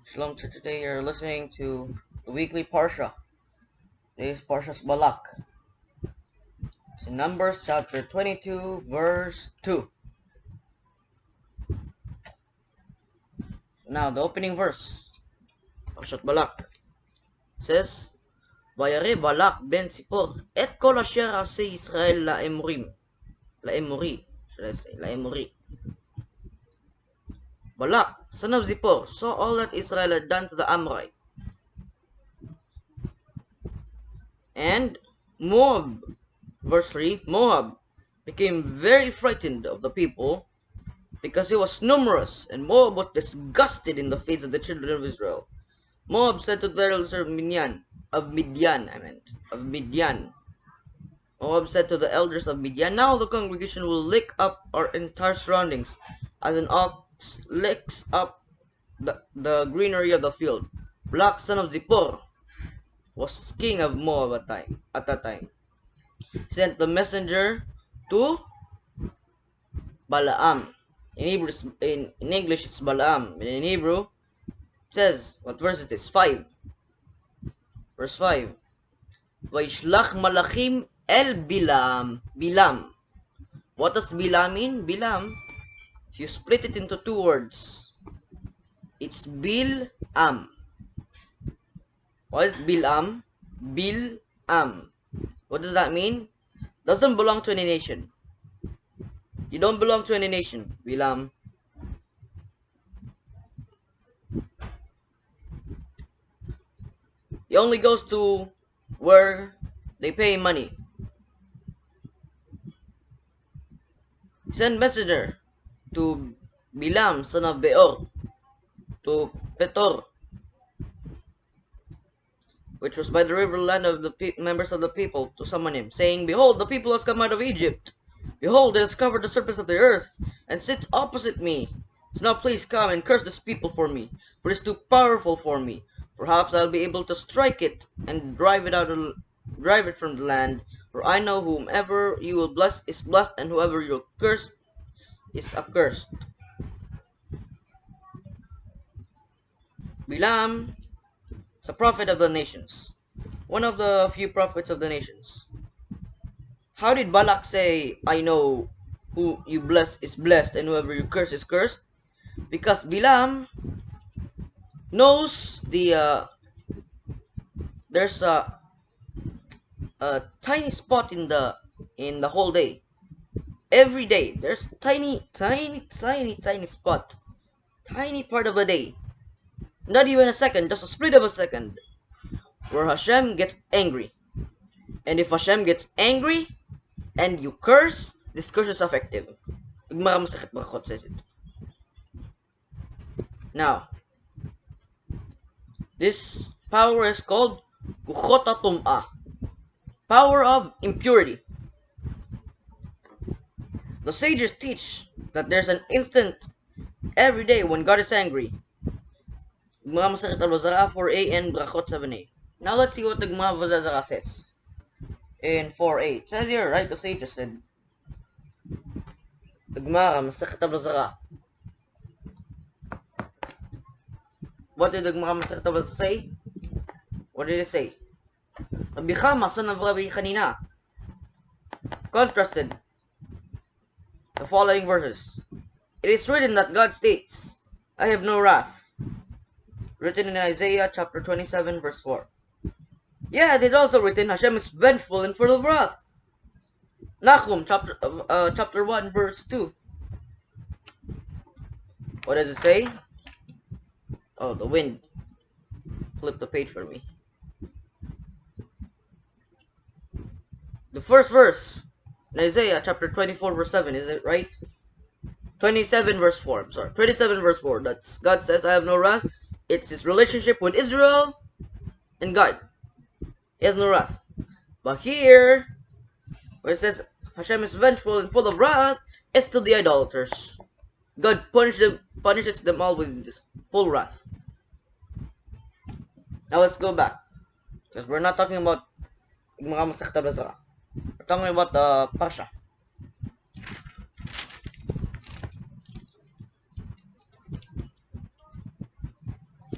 Shalom to today. You're listening to the weekly Parashah. Today's Parashah Balak. It's in Numbers chapter 22, verse 2. Now, the opening verse, Parashat Balak, says, Vayare Balak ben Sipor, et kol asher ase Yisrael laemori, should I say, laemori. Balak, son of Zippor, saw all that Israel had done to the Amorite. And Moab, verse 3, Moab became very frightened of the people because he was numerous, and Moab was disgusted in the face of the children of Israel. Moab said to the elders of Midian. Moab said to the elders of Midian, now the congregation will lick up our entire surroundings, as an ox licks up the greenery of the field. Balak, son of Zippor, was king of Moab at that time. He sent the messenger to Balaam. In Hebrew, in English, it's Balaam. And in Hebrew, it says, what verse is this? 5. Verse 5. Vaishlach malachim el Bilaam. Bilaam. What does Bilaam mean? Bilaam, if you split it into two words, it's Bilam. What is Bilam? Bilam. What does that mean? Doesn't belong to any nation. You don't belong to any nation, Bilam. He only goes to where they pay money. Send messenger to Bilam, son of Beor, to Petor, which was by the river land of the members of the people, to summon him, saying, Behold, the people has come out of Egypt. Behold, it has covered the surface of the earth, and sits opposite me. So now please come and curse this people for me, for it is too powerful for me. Perhaps I'll be able to strike it and drive it from the land. For I know whomever you will bless is blessed, and whoever you will curse is accursed. Bilam is a prophet of the nations, one of the few prophets of the nations. How did Balak say, I know who you bless is blessed, and whoever you curse is cursed? Because Bilam knows there's a tiny spot in the whole day. Every day there's tiny spot, tiny part of the day, not even a second, just a split of a second, where Hashem gets angry. And if Hashem gets angry and you curse, this curse is effective. Says it. Now, this power is called Kuchota Tum'ah, power of impurity. The sages teach that there's an instant every day when God is angry. Gemara Masechet Al-Wazara 4a and Brachot 7a. Now let's see what the Gemara Wazara says in 4a. It says here, right? The sages said. The Gemara Masechet Al-Wazara. What did the Gemara Masechet Al-Wazara say? What did it say? Rabbi Chama, son of Rabbi Chanina, contrasted the following verses. It is written that God states, I have no wrath. Written in Isaiah chapter 27 verse 4. Yeah, it is also written, Hashem is vengeful and full of wrath. Nahum chapter 1 verse 2. What does it say? Oh, the wind. Flip the page for me. The first verse in Isaiah chapter 24 verse 7, is it right? 27 verse 4, I'm sorry. 27 verse 4. That's God says, I have no wrath. It's his relationship with Israel and God. He has no wrath. But here, where it says Hashem is vengeful and full of wrath, it's to the idolaters. God punishes them all with this full wrath. Now let's go back, because we're not talking about mga Masechet Al-Wazara. We're talking about the Parashah.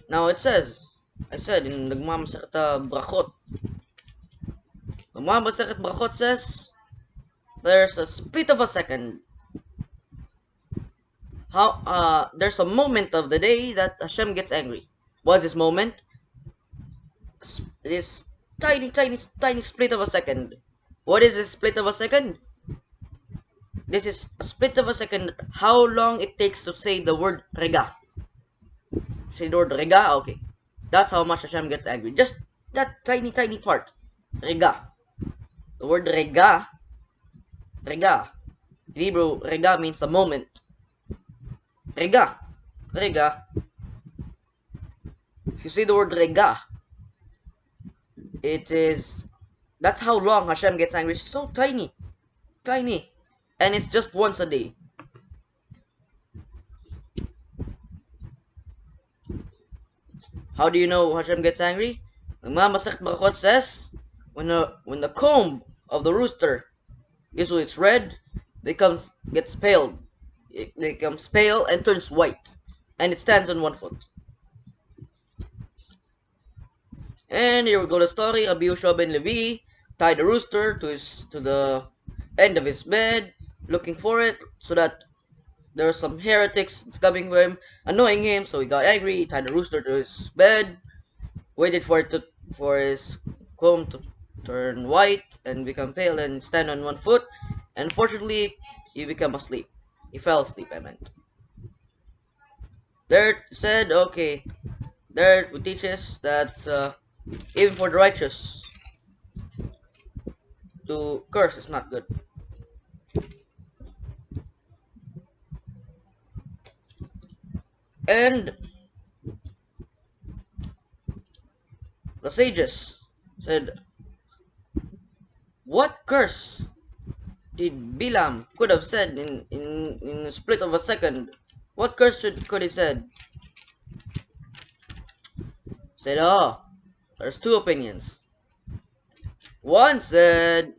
Now it says, I said in the Gemara Masechet Brachot, the Gemara Masechet Brachot says, there's a split of a second. There's a moment of the day that Hashem gets angry. What's this moment? This tiny, tiny, tiny split of a second. What is this split of a second? This is a split of a second. How long it takes to say the word rega? Say the word rega. Okay, that's how much Hashem gets angry. Just that tiny, tiny part. Rega. The word rega. Rega. In Hebrew, rega means a moment. Rega. Rega. If you say the word rega, that's how long Hashem gets angry. It's so tiny. Tiny. And it's just once a day. How do you know Hashem gets angry? The Masechet Brachot says, when the comb of the rooster usually it's red, gets pale. It becomes pale and turns white, and it stands on one foot. And here we go, the story. Rabbi Yehoshua ben Levi tied the rooster to the end of his bed, looking for it, so that there were some heretics coming for him, annoying him. So he got angry. He tied the rooster to his bed, waited for his comb to turn white and become pale and stand on one foot. And fortunately, he became asleep. He fell asleep, I meant. There said, okay, there teaches that even for the righteous to curse is not good. And the sages said, what curse did Bilaam could have said in a split of a second? What curse could he said? Said, there's two opinions. One said,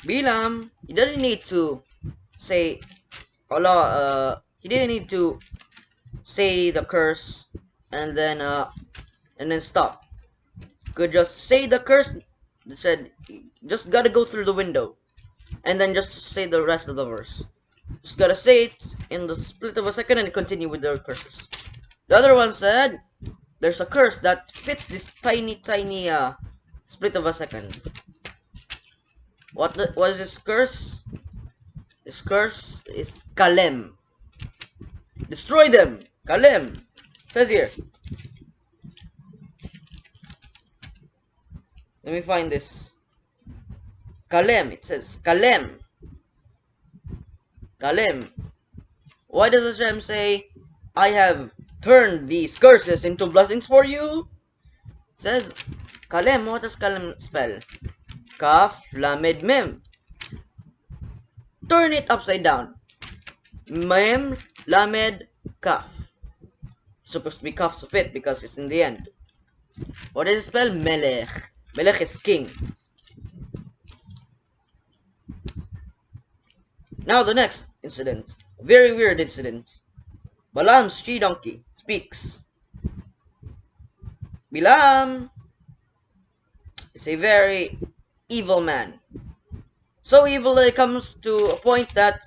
Bilaam, he didn't need to say Allah. He didn't need to say the curse and then stop. Could just say the curse. Said, just gotta go through the window, and then just say the rest of the verse. Just gotta say it in the split of a second and continue with the curses. The other one said, there's a curse that fits this tiny, tiny split of a second. What is this curse? This curse is Kalem. Destroy them. Kalem. Says here. Let me find this. Kalem. It says Kalem. Kalem. Why does Hashem say, I have turned these curses into blessings for you? It says Kalem. What does Kalem spell? Kaf, Lamed, Mem. Turn it upside down. Mem, Lamed, Kaf. Supposed to be Kaf Sufit because it's in the end. What does it spell? Melech. Melech is king. Now the next incident. A very weird incident. Balaam's she-donkey speaks. Bilaam is a very evil man. So evil that it comes to a point that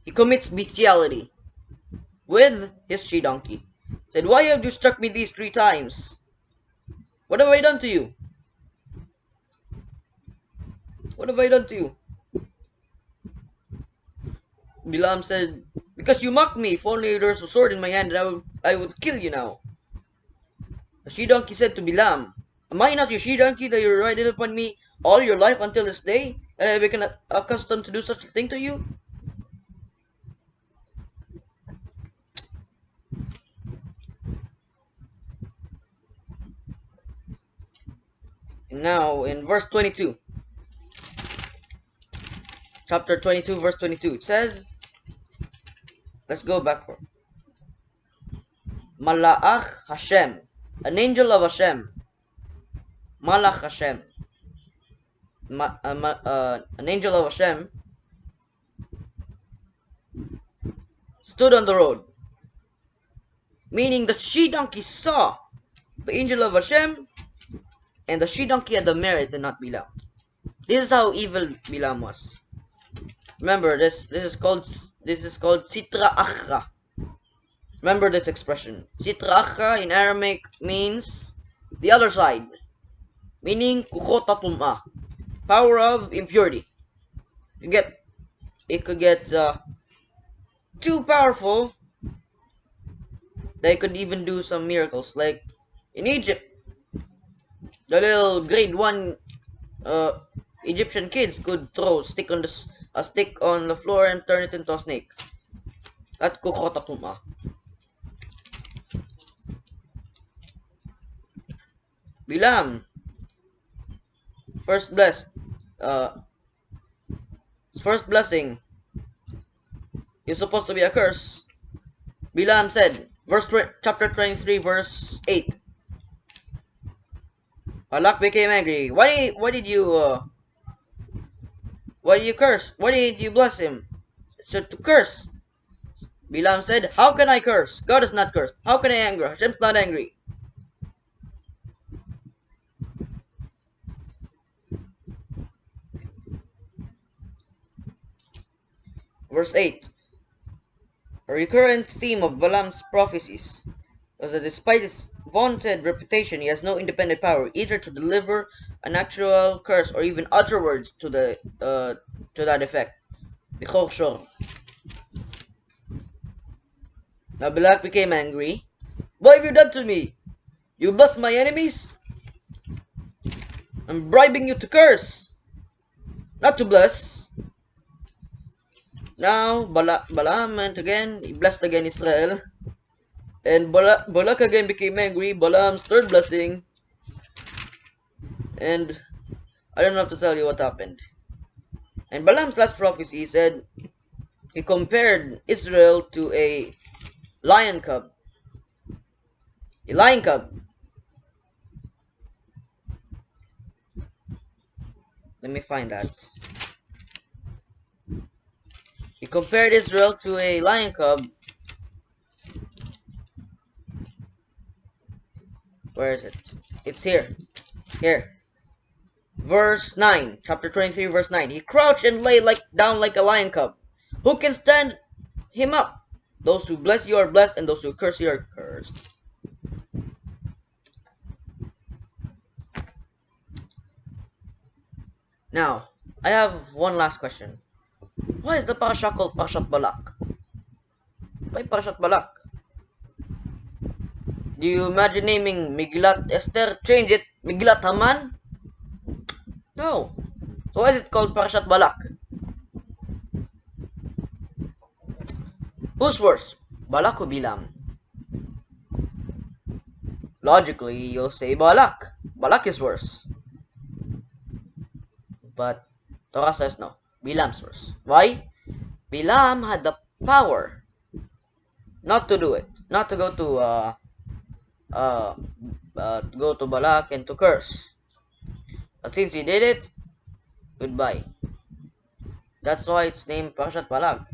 he commits bestiality with his she-donkey. Said, why have you struck me these 3 times? What have I done to you? What have I done to you? Bilaam said, because you mocked me. If only there's a sword in my hand, I would kill you now. The she-donkey said to Bilaam, am I not your she-donkey that you're riding upon me all your life until this day, that I have become accustomed to do such a thing to you? And now in verse 22, chapter 22, verse 22, it says, let's go backward. Malach Hashem, an angel of Hashem. Malach Hashem, an angel of Hashem, stood on the road. Meaning the she-donkey saw the angel of Hashem, and the she-donkey had the merit and not Bilam. This is how evil Bilam was. Remember, this is called Sitra Achra. Remember this expression. Sitra Achra in Aramaic means the other side, meaning kuchot tum'ah, power of impurity. It could get too powerful. They could even do some miracles, like in Egypt, the little grade 1 Egyptian kids could throw a stick on the floor and turn it into a snake. That's kuchot tum'ah. Bilam, first blessing is supposed to be a curse. Bilam said, chapter 23, verse 8. Balak became angry. Why did you curse? Why did you bless him? So to curse. Bilam said, how can I curse? God is not cursed. How can I anger? Hashem's not angry. Verse 8. A recurrent theme of Balaam's prophecies was that despite his vaunted reputation, he has no independent power, either to deliver an actual curse or even utter words to that effect. Now Balak became angry. What have you done to me? You blessed my enemies? I'm bribing you to curse, not to bless. Now Balaam went again, he blessed again Israel. And Balak again became angry. Balaam's third blessing. And I don't have to tell you what happened. And Balaam's last prophecy said he compared Israel to a lion cub. A lion cub. Let me find that. He compared Israel to a lion cub. Where is it? It's here. Here. Verse 9. Chapter 23, verse 9. He crouched and lay down like a lion cub. Who can stand him up? Those who bless you are blessed, and those who curse you are cursed. Now, I have one last question. Why is the Parashah called Parashat Balak? Why Parashat Balak? Do you imagine naming Megillat Esther? Change it, Megillat Haman? No. So why is it called Parashat Balak? Who's worse, Balak or Bilam? Logically, you'll say Balak. Balak is worse. But Torah says no. Bilam's worse. Why? Bilam had the power not to do it. Not to go to Balak and to curse. But since he did it, goodbye. That's why it's named Parashat Balak.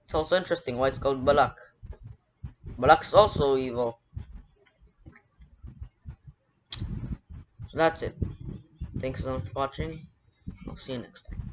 It's also interesting why it's called Balak. Balak's also evil. So that's it. Thanks so much for watching. I'll see you next time.